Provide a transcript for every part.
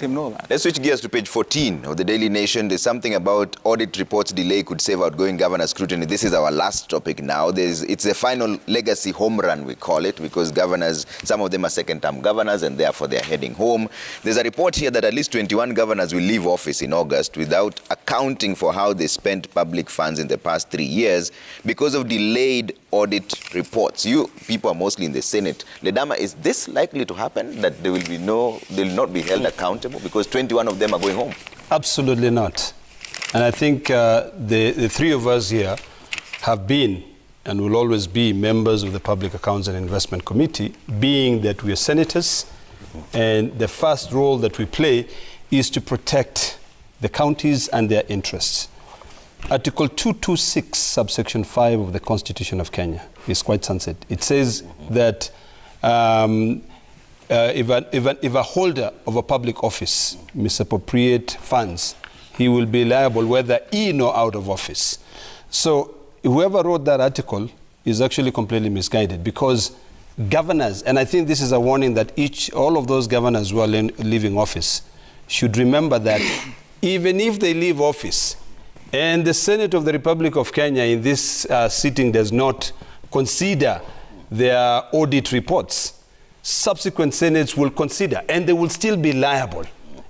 him know that. Let's switch gears to page 14 of the Daily Nation. There's something about audit reports delay could save outgoing governor scrutiny. This is our last topic now. It's the final legacy home run, we call it, because governors, some of them are second-term governors, and therefore they're heading home. There's a report here that at least 21 governors will leave office in August without accounting for how they spent public funds in the past 3 years because of delayed audit reports. You people are mostly in the Senate. Ledama, is this likely to happen, that they will not be held accountable because 21 of them are going home? Absolutely not. And I think the three of us here have been and will always be members of the Public Accounts and Investment Committee, being that we are senators, and the first role that we play is to protect the counties and their interests. Article 226, subsection 5 of the Constitution of Kenya is quite sunset. It says that if a holder of a public office misappropriate funds, he will be liable whether in or out of office. So whoever wrote that article is actually completely misguided, because governors, and I think this is a warning that all of those governors who are leaving office should remember that even if they leave office and the Senate of the Republic of Kenya in this sitting does not consider their audit reports, subsequent Senates will consider, and they will still be liable.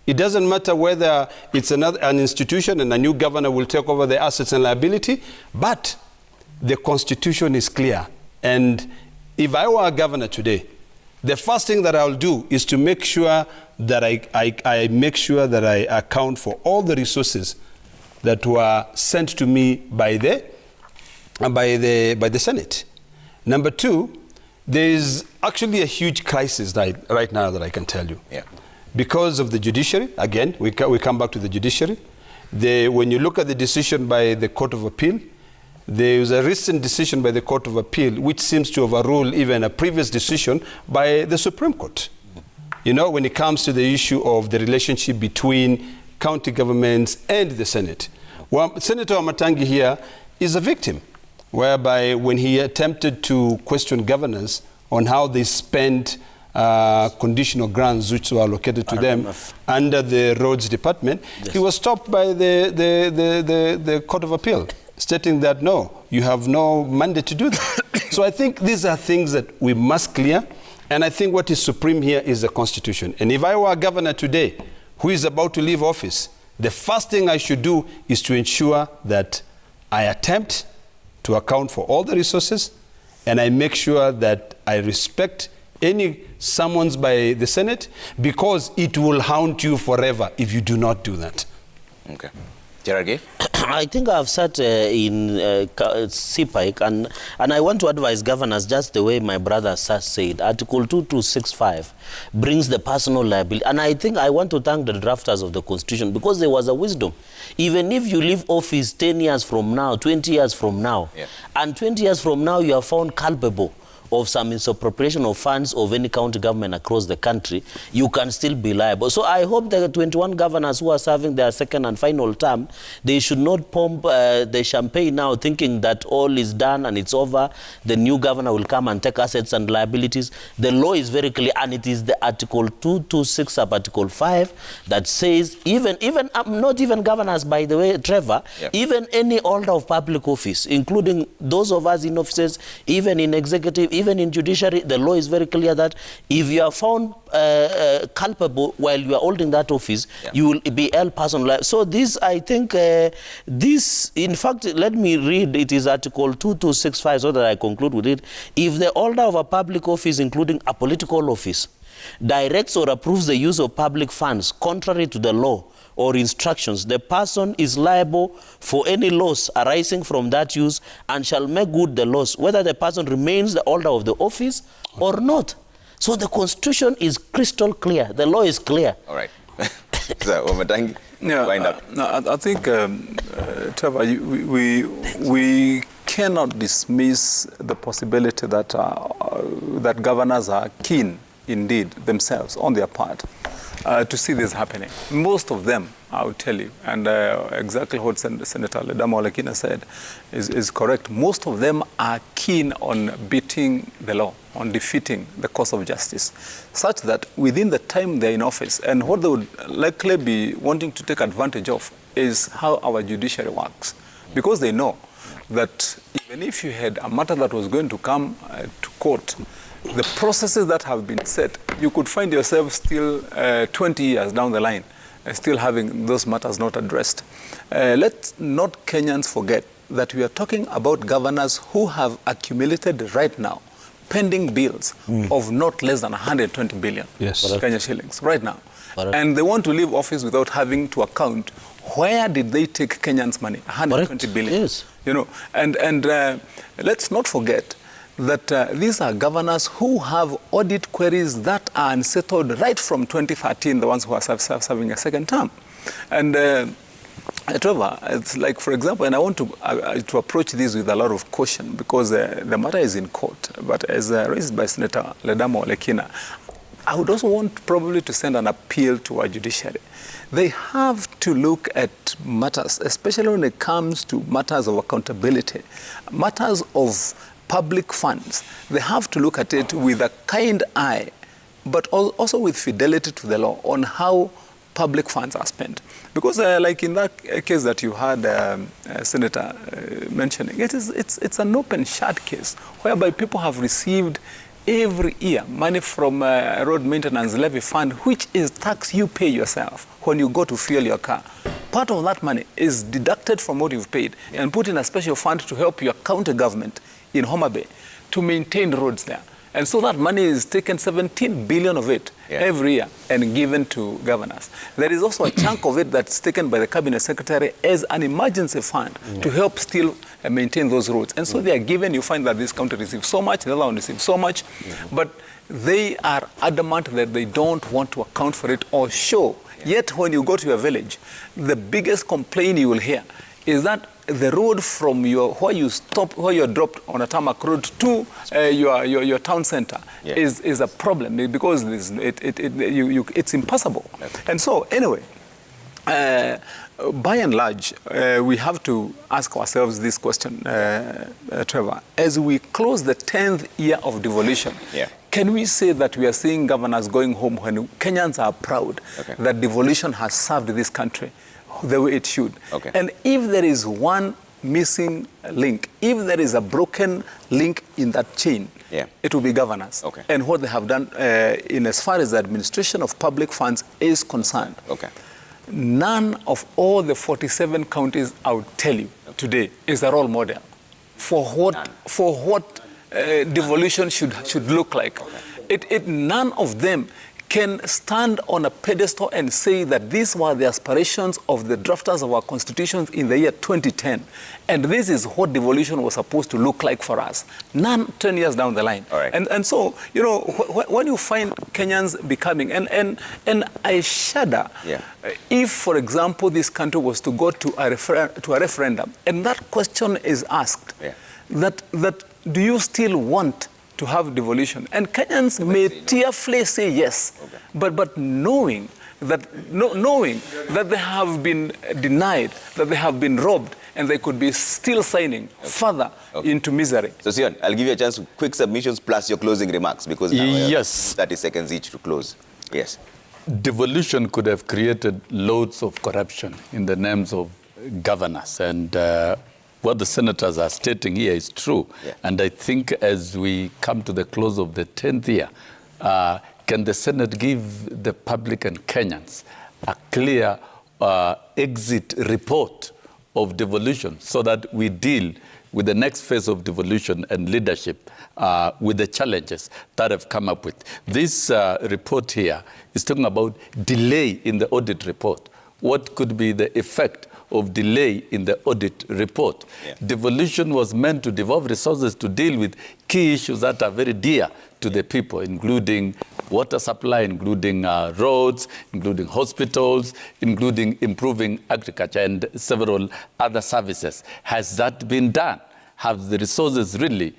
It doesn't matter whether it's an institution and a new governor will take over the assets and liability, but the Constitution is clear. And if I were a governor today, the first thing that I'll do is to make sure that I make sure that I account for all the resources that were sent to me by the Senate. Number two, there is actually a huge crisis right now that I can tell you. Yeah. Because of the judiciary, again, we come back to the judiciary. When you look at the decision by the Court of Appeal, there is a recent decision by the Court of Appeal which seems to overrule even a previous decision by the Supreme Court. You know, when it comes to the issue of the relationship between county governments and the Senate. Well, Senator Amatangi here is a victim, whereby when he attempted to question governors on how they spent conditional grants which were allocated to them under the Roads Department, yes, he was stopped by the Court of Appeal, stating that no, you have no mandate to do that. So I think these are things that we must clear, and I think what is supreme here is the Constitution. And if I were a governor today who is about to leave office, the first thing I should do is to ensure that I attempt to account for all the resources, and I make sure that I respect any summons by the Senate, because it will haunt you forever if you do not do that. Okay. Jerage? I think I've sat in CPIC, and I want to advise governors just the way my brother said. Article 2265 brings the personal liability. And I think I want to thank the drafters of the Constitution, because there was a wisdom. Even if you leave office 10 years from now, 20 years from now, yeah, and 20 years from now you are found culpable of some misappropriation of funds of any county government across the country, you can still be liable. So I hope the 21 governors who are serving their second and final term, they should not pump the champagne now thinking that all is done and it's over. The new governor will come and take assets and liabilities. The law is very clear, and it is the Article 226 sub Article 5 that says even not even governors, by the way, Trevor, yeah, even any holder of public office, including those of us in offices, even in executive, even in judiciary, the law is very clear that if you are found culpable while you are holding that office, yeah, you will be held personal. So this, I think, in fact, let me read, it is Article 2265 so that I conclude with it. If the holder of a public office, including a political office, directs or approves the use of public funds contrary to the law or instructions, the person is liable for any loss arising from that use and shall make good the loss, whether the person remains the holder of the office or not. So the Constitution is crystal clear. The law is clear. All right. So, Omatangi, wind up. I think, Trevor, we cannot dismiss the possibility that that governors are keen, indeed, themselves, on their part, to see this happening. Most of them, I will tell you, and exactly what Senator Ledamo Olekina said is correct. Most of them are keen on beating the law, on defeating the cause of justice, such that within the time they're in office, and what they would likely be wanting to take advantage of is how our judiciary works, because they know that even if you had a matter that was going to come to court, the processes that have been set, you could find yourself still 20 years down the line, still having those matters not addressed. Let's not Kenyans forget that we are talking about governors who have accumulated right now pending bills of not less than 120 billion Kenya shillings right now. And they want to leave office without having to account where did they take Kenyans' money, 120 billion. Yes. You know, and let's not forget that these are governors who have audit queries that are unsettled right from 2013, the ones who are serving a second term. And Trevor, it's like, for example, and I want to approach this with a lot of caution because the matter is in court, but as raised by Senator Ledamo Olekina, I would also want probably to send an appeal to our judiciary. They have to look at matters, especially when it comes to matters of accountability, matters of public funds. They have to look at it with a kind eye, but also with fidelity to the law on how public funds are spent. Because like in that case that you had Senator mentioning, it's an open shut case whereby people have received every year money from road maintenance levy fund, which is tax you pay yourself when you go to fuel your car. Part of that money is deducted from what you've paid and put in a special fund to help your county government in Homa Bay to maintain roads there. And so that money is taken, 17 billion of it every year, and given to governors. There is also a chunk of it that's taken by the cabinet secretary as an emergency fund to help still maintain those roads. And so they are given, you find that this county receives so much, the other one receives so much, but they are adamant that they don't want to account for it or show. Yet when you go to your village, the biggest complaint you will hear is that the road from where you're dropped on a tarmac road to your town center is a problem because it's impossible. And so anyway, by and large, we have to ask ourselves this question, Trevor, as we close the 10th year of devolution. Can we say that we are seeing governors going home when Kenyans are proud that devolution has served this country the way it should? And if there is one missing link, if there is a broken link in that chain, it will be governors and what they have done in as far as the administration of public funds is concerned. None of all the 47 counties, I would tell you today, is a role model for what devolution should look like. None of them can stand on a pedestal and say that these were the aspirations of the drafters of our constitutions in the year 2010. And this is what devolution was supposed to look like for us. None 10 years down the line. And so, you know, when you find Kenyans becoming, and I shudder if, for example, this country was to go to a referendum, and that question is asked, that do you still want to have devolution? And Kenyans may tearfully say yes, but knowing that they have been denied, that they have been robbed, and they could be still signing further into misery. So Sion, I'll give you a chance to quick submissions plus your closing remarks because now we have 30 seconds each to close. Yes. Devolution could have created loads of corruption in the names of governors, and what the senators are stating here is true. And I think as we come to the close of the 10th year, can the Senate give the public and Kenyans a clear exit report of devolution so that we deal with the next phase of devolution and leadership with the challenges that have come up with? This report here is talking about delay in the audit report. What could be the effect of delay in the audit report? Devolution was meant to devolve resources to deal with key issues that are very dear to the people, including water supply, including roads, including hospitals, including improving agriculture and several other services. Has that been done? Have the resources really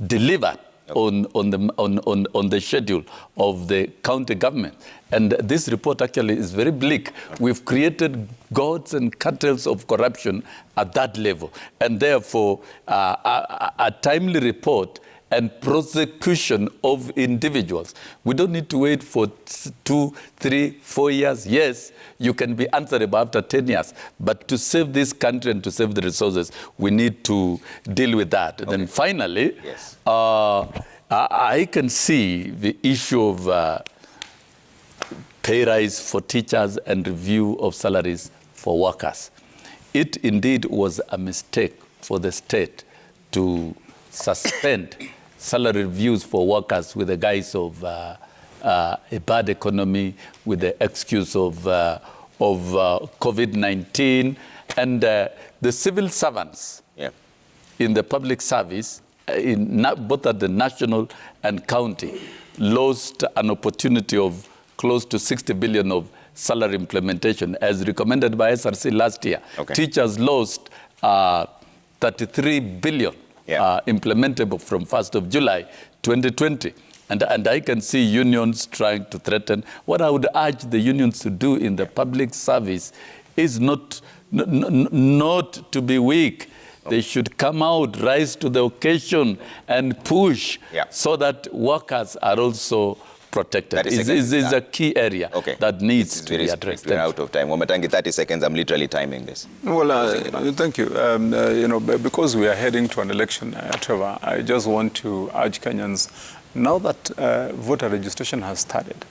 delivered on the schedule of the county government. And this report actually is very bleak. We've created gods and cattle of corruption at that level. And therefore, a timely report and prosecution of individuals. We don't need to wait for 2, 3, 4 years. Yes, you can be answerable after 10 years. But to save this country and to save the resources, we need to deal with that. Okay. Then finally, yes. I can see the issue of pay rise for teachers and review of salaries for workers. It indeed was a mistake for the state to suspend salary reviews for workers with the guise of a bad economy, with the excuse of COVID-19. And the civil servants in the public service, both at the national and county, lost an opportunity of close to 60 billion of salary implementation, as recommended by SRC last year. Okay. Teachers lost 33 billion implementable from 1st of July 2020. And I can see unions trying to threaten. What I would urge the unions to do in the public service is not to be weak. They should come out, rise to the occasion, and push so that workers are also protected. It is a key area that needs to be addressed. We're out of time. Womatangi, 30 seconds. I'm literally timing this. Well, thank you. Because we are heading to an election, Trevor, I just want to urge Kenyans, now that voter registration has started,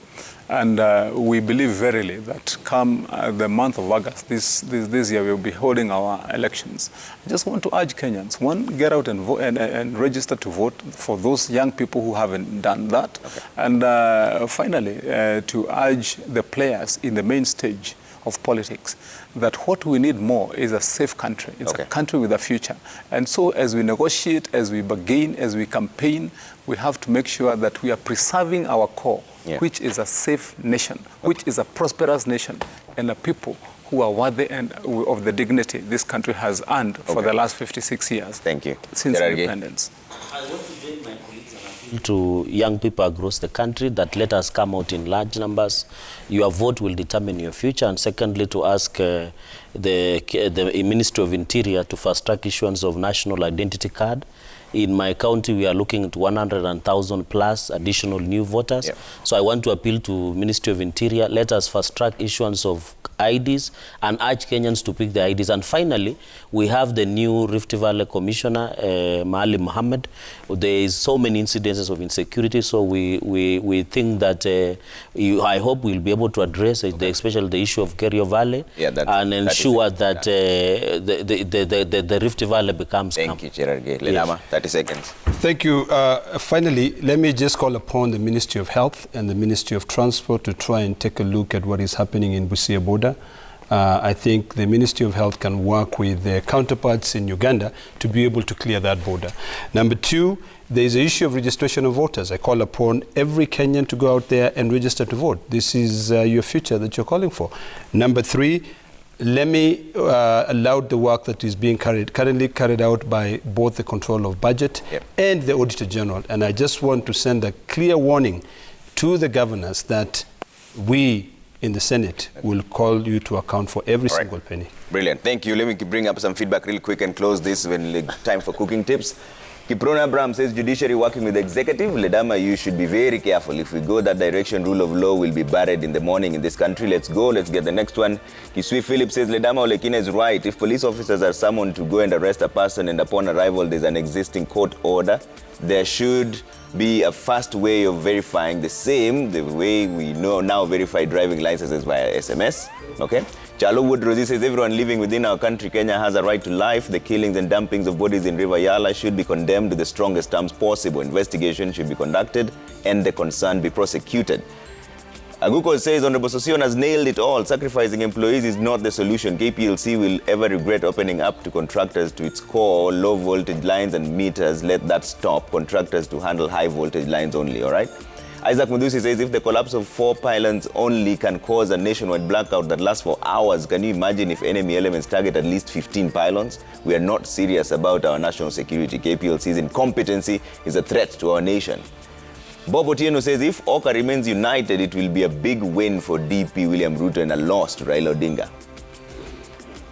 and we believe verily that come the month of August this year, we'll be holding our elections. I just want to urge Kenyans, one, get out and vote and register to vote for those young people who haven't done that. Okay. And finally, to urge the players in the main stage of politics that what we need more is a safe country. It's a country with a future. And so as we negotiate, as we bargain, as we campaign, we have to make sure that we are preserving our core, which is a safe nation, which is a prosperous nation, and a people who are worthy and of the dignity this country has earned for the last 56 years. Thank you. Since independence. I want to join my colleagues and appeal to young people across the country that let us come out in large numbers. Your vote will determine your future. And secondly, to ask the Ministry of Interior to fast-track issuance of national identity card. In my county, we are looking at 100,000 plus additional new voters. Yep. So I want to appeal to Ministry of Interior, let us fast-track issuance of IDs and urge Kenyans to pick the IDs. And finally, we have the new Rift Valley Commissioner, Maalim Mohamed. There is so many incidences of insecurity, so we think that I hope we'll be able to address especially the issue of Kerio Valley and ensure that the Rift Valley becomes calm. Thank you, Cherargei. Ledama, 30 seconds. Thank you. Finally, let me just call upon the Ministry of Health and the Ministry of Transport to try and take a look at what is happening in Busia border. I think the Ministry of Health can work with their counterparts in Uganda to be able to clear that border. Number two, there is an issue of registration of voters. I call upon every Kenyan to go out there and register to vote. This is your future that you're calling for. Number three, let me allow the work that is being currently carried out by both the Control of Budget and the Auditor General. And I just want to send a clear warning to the governors that we in the Senate will call you to account for every single penny. Brilliant. Thank you. Let me bring up some feedback real quick and close this when time for cooking tips. Kiprona Abraham says, Judiciary working with the executive. Ledama, you should be very careful. If we go that direction, rule of law will be buried in the morning in this country. Let's go. Let's get the next one. Kisui Philip says, Ledama Olekina is right. If police officers are summoned to go and arrest a person and upon arrival there's an existing court order, there should be a fast way of verifying the way we know now verify driving licenses via SMS. Okay. Chalo Woodrozy says, everyone living within our country, Kenya, has a right to life. The killings and dumpings of bodies in River Yala should be condemned to the strongest terms possible. Investigation should be conducted and the concerned be prosecuted. Aguko says, Honorable Sosion has nailed it all. Sacrificing employees is not the solution. KPLC will ever regret opening up to contractors to its core, low voltage lines and meters. Let that stop. Contractors to handle high voltage lines only, all right? Isaac Mudusi says, if the collapse of 4 pylons only can cause a nationwide blackout that lasts for hours, can you imagine if enemy elements target at least 15 pylons? We are not serious about our national security. KPLC's incompetency is a threat to our nation. Bob Otieno says, if Oka remains united, it will be a big win for DP William Ruto and a loss to Raila Odinga.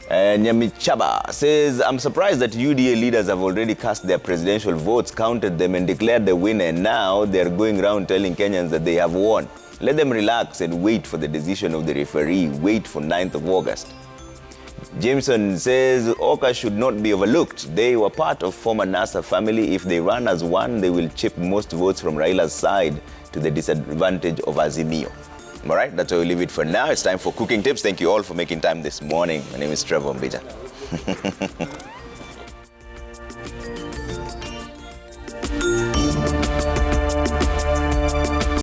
And Nyamichaba says, I'm surprised that UDA leaders have already cast their presidential votes, counted them and declared the winner, and now they're going around telling Kenyans that they have won. Let them relax and wait for the decision of the referee. Wait for 9th of August. Jameson says, Oka should not be overlooked. They were part of former NASA family. If they run as one, they will chip most votes from Raila's side to the disadvantage of Azimio. All right, that's where we leave it for now. It's time for cooking tips. Thank you all for making time this morning. My name is Trevor Mbija.